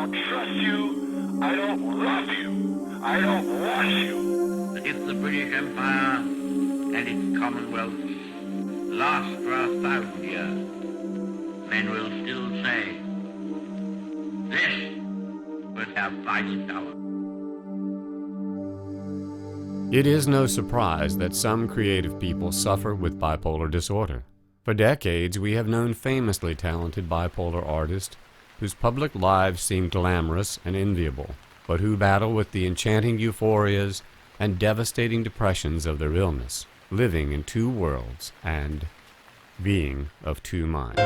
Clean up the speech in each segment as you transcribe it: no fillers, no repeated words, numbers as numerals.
don't trust you, I don't love you, I don't want you. But if the British Empire and its Commonwealth last for 1,000 years, men will still say, this was our finest hour. It is no surprise that some creative people suffer with bipolar disorder. For decades, we have known famously talented bipolar artists whose public lives seem glamorous and enviable, but who battle with the enchanting euphorias and devastating depressions of their illness, living in two worlds and being of two minds.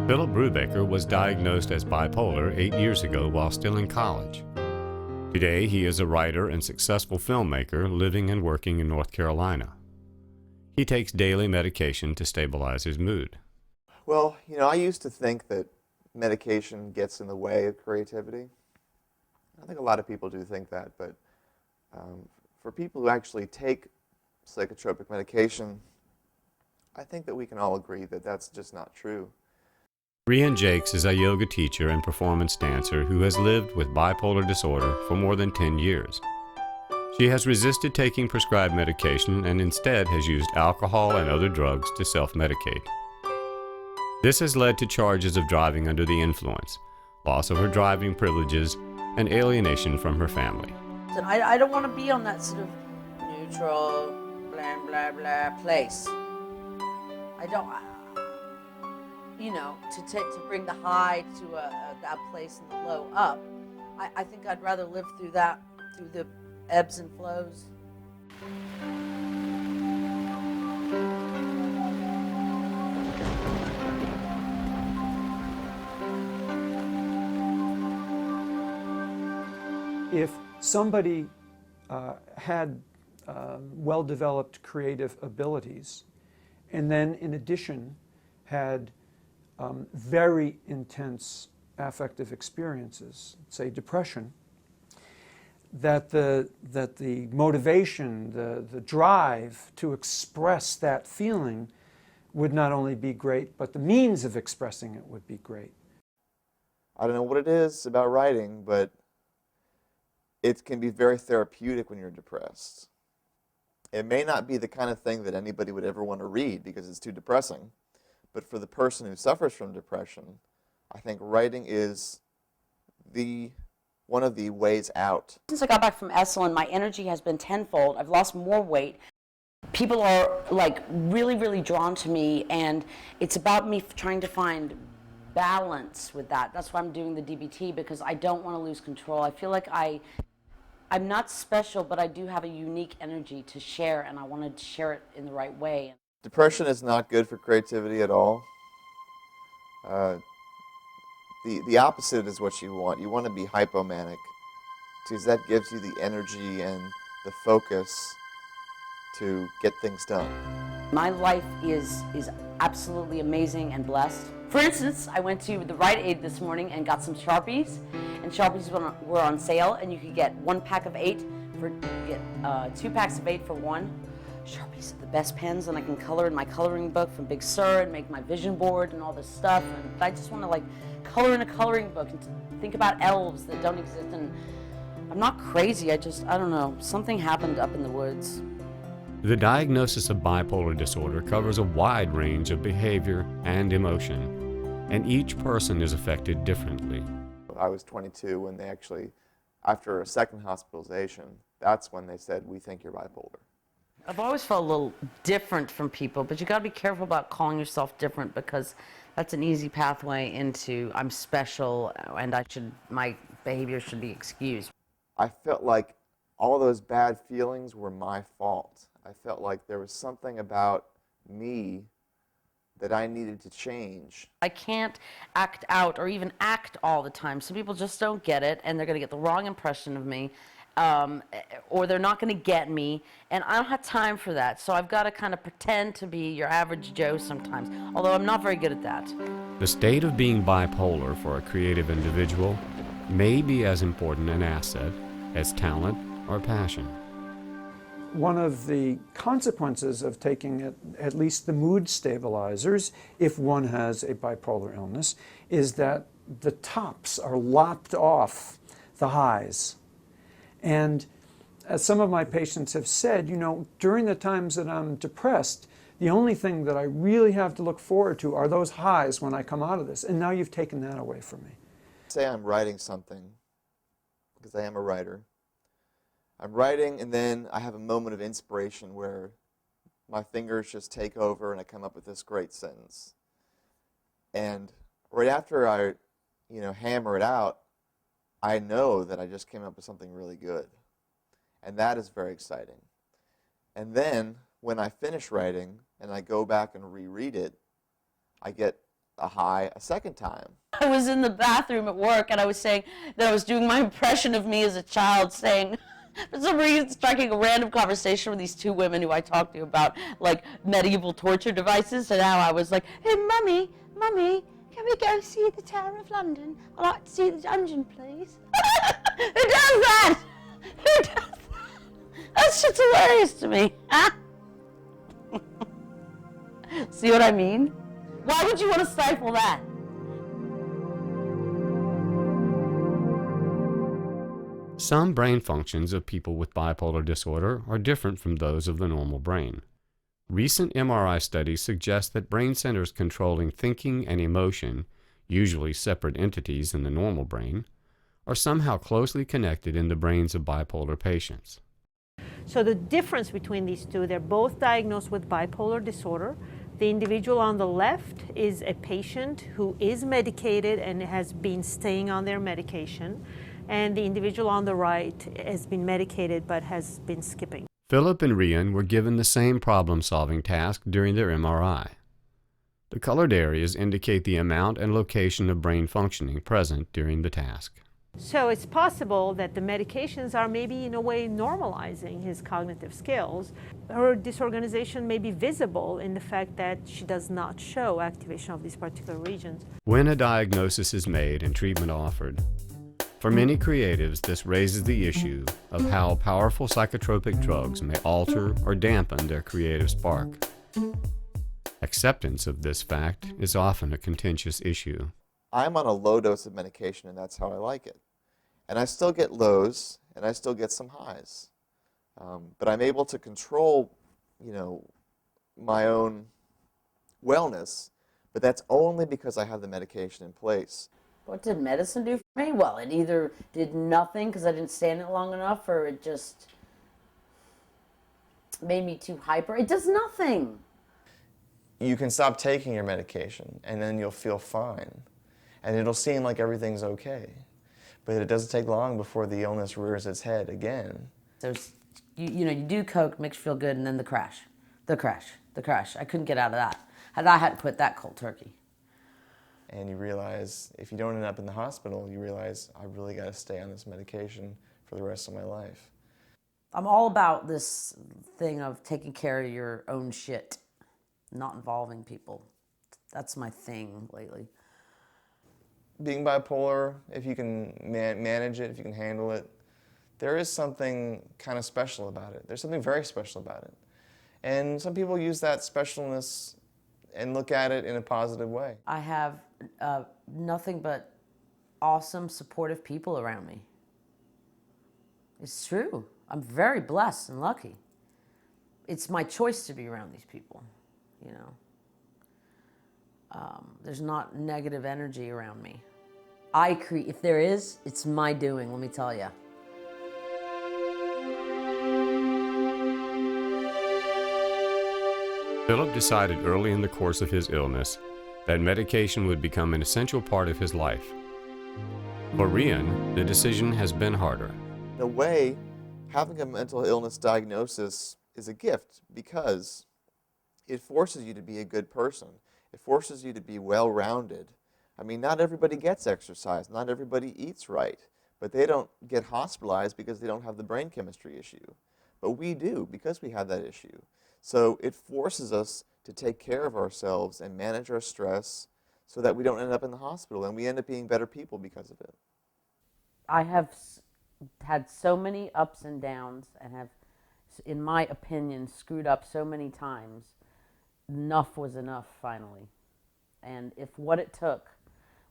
Philip Brubaker was diagnosed as bipolar 8 years ago while still in college. Today, he is a writer and successful filmmaker living and working in North Carolina. He takes daily medication to stabilize his mood. Well, I used to think that medication gets in the way of creativity. I think a lot of people do think that, but for people who actually take psychotropic medication, I think that we can all agree that that's just not true. Rian Jakes is a yoga teacher and performance dancer who has lived with bipolar disorder for more than 10 years. She has resisted taking prescribed medication and instead has used alcohol and other drugs to self-medicate. This has led to charges of driving under the influence, loss of her driving privileges, and alienation from her family. And I don't want to be on that sort of neutral, blah, blah, blah place. I don't... to bring the high to that place and the low up. I think I'd rather live through that, through the ebbs and flows. If somebody had well-developed creative abilities, and then in addition had very intense affective experiences, say depression, that the motivation, the drive to express that feeling would not only be great, but the means of expressing it would be great. I don't know what it is about writing, but it can be very therapeutic when you're depressed. It may not be the kind of thing that anybody would ever want to read because it's too depressing. But for the person who suffers from depression, I think writing is one of the ways out. Since I got back from Esalen, my energy has been tenfold. I've lost more weight. People are really, really drawn to me, and it's about me trying to find balance with that. That's why I'm doing the DBT, because I don't want to lose control. I feel like I'm not special, but I do have a unique energy to share, and I want to share it in the right way. Depression is not good for creativity at all. The opposite is what you want. You want to be hypomanic, because that gives you the energy and the focus to get things done. My life is absolutely amazing and blessed. For instance, I went to the Rite Aid this morning and got some Sharpies, and Sharpies were on sale, and you could get 1 pack of 8 for 2 packs of 8 for 1. Sharpies are the best pens, and I can color in my coloring book from Big Sur and make my vision board and all this stuff. And I just want to color in a coloring book and think about elves that don't exist. And I'm not crazy. I don't know. Something happened up in the woods. The diagnosis of bipolar disorder covers a wide range of behavior and emotion, and each person is affected differently. I was 22 when they actually, after a second hospitalization, that's when they said, "We think you're bipolar." I've always felt a little different from people, but you got to be careful about calling yourself different, because that's an easy pathway into I'm special and my behavior should be excused. I felt like all those bad feelings were my fault. I felt like there was something about me that I needed to change. I can't act out or even act all the time. Some people just don't get it, and they're going to get the wrong impression of me. Or they're not going to get me, and I don't have time for that. So I've got to kind of pretend to be your average Joe sometimes, although I'm not very good at that. The state of being bipolar for a creative individual may be as important an asset as talent or passion. One of the consequences of taking at least the mood stabilizers, if one has a bipolar illness, is that the tops are lopped off the highs. And as some of my patients have said, you know, during the times that I'm depressed, the only thing that I really have to look forward to are those highs when I come out of this. And now you've taken that away from me. Say I'm writing something, because I am a writer. I'm writing, and then I have a moment of inspiration where my fingers just take over and I come up with this great sentence. And right after I, hammer it out, I know that I just came up with something really good. And that is very exciting. And then when I finish writing and I go back and reread it, I get a high a second time. I was in the bathroom at work and I was saying that I was doing my impression of me as a child, saying, for some reason, striking a random conversation with these two women who I talked to about like medieval torture devices, and how I was like, hey, mummy, can we go see the Tower of London? I'd like to see the dungeon, please. Who does that? Who does that? That's just hilarious to me. See what I mean? Why would you want to stifle that? Some brain functions of people with bipolar disorder are different from those of the normal brain. Recent MRI studies suggest that brain centers controlling thinking and emotion, usually separate entities in the normal brain, are somehow closely connected in the brains of bipolar patients. So the difference between these two, they're both diagnosed with bipolar disorder. The individual on the left is a patient who is medicated and has been staying on their medication. And the individual on the right has been medicated but has been skipping. Philip and Rian were given the same problem-solving task during their MRI. The colored areas indicate the amount and location of brain functioning present during the task. So it's possible that the medications are maybe in a way normalizing his cognitive skills. Her disorganization may be visible in the fact that she does not show activation of these particular regions. When a diagnosis is made and treatment offered, for many creatives, this raises the issue of how powerful psychotropic drugs may alter or dampen their creative spark. Acceptance of this fact is often a contentious issue. I'm on a low dose of medication, and that's how I like it. And I still get lows, and I still get some highs. But I'm able to control, my own wellness, but that's only because I have the medication in place. What did medicine do for me? Well, it either did nothing because I didn't stand it long enough, or it just made me too hyper. It does nothing. You can stop taking your medication, and then you'll feel fine. And it'll seem like everything's okay. But it doesn't take long before the illness rears its head again. There's, you do coke, makes you feel good, and then the crash. I couldn't get out of that. I had to quit that cold turkey. And you realize, if you don't end up in the hospital, you realize, I really got to stay on this medication for the rest of my life. I'm all about this thing of taking care of your own shit, not involving people. That's my thing lately. Being bipolar, if you can manage it, if you can handle it, there is something kind of special about it. There's something very special about it. And some people use that specialness and look at it in a positive way. I have nothing but awesome, supportive people around me. It's true. I'm very blessed and lucky. It's my choice to be around these people, There's not negative energy around me. If there is, it's my doing, let me tell you. Philip decided early in the course of his illness that medication would become an essential part of his life. For Rian, the decision has been harder. In a way, having a mental illness diagnosis is a gift because it forces you to be a good person. It forces you to be well-rounded. I mean, not everybody gets exercise, not everybody eats right, but they don't get hospitalized because they don't have the brain chemistry issue. But we do because we have that issue. So it forces us to take care of ourselves and manage our stress so that we don't end up in the hospital, and we end up being better people because of it. I have had so many ups and downs and have, in my opinion, screwed up so many times. Enough was enough finally. And if what it took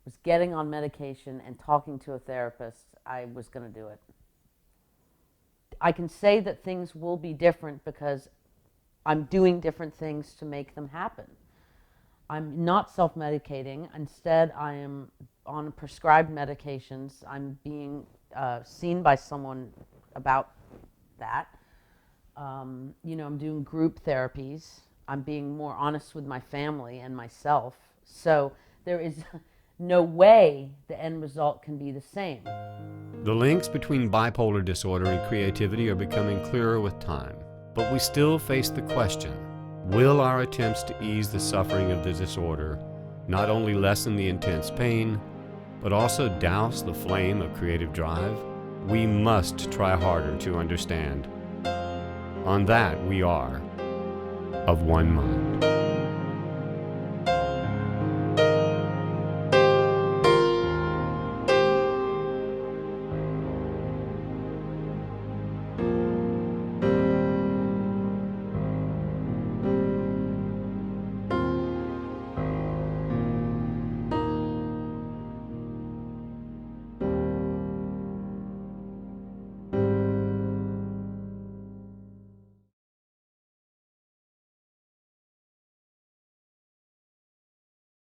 was getting on medication and talking to a therapist, I was going to do it. I can say that things will be different because I'm doing different things to make them happen. I'm not self-medicating. Instead, I am on prescribed medications. I'm being seen by someone about that. I'm doing group therapies. I'm being more honest with my family and myself. So there is no way the end result can be the same. The links between bipolar disorder and creativity are becoming clearer with time, but we still face the question, will our attempts to ease the suffering of the disorder not only lessen the intense pain, but also douse the flame of creative drive? We must try harder to understand. On that, we are of one mind.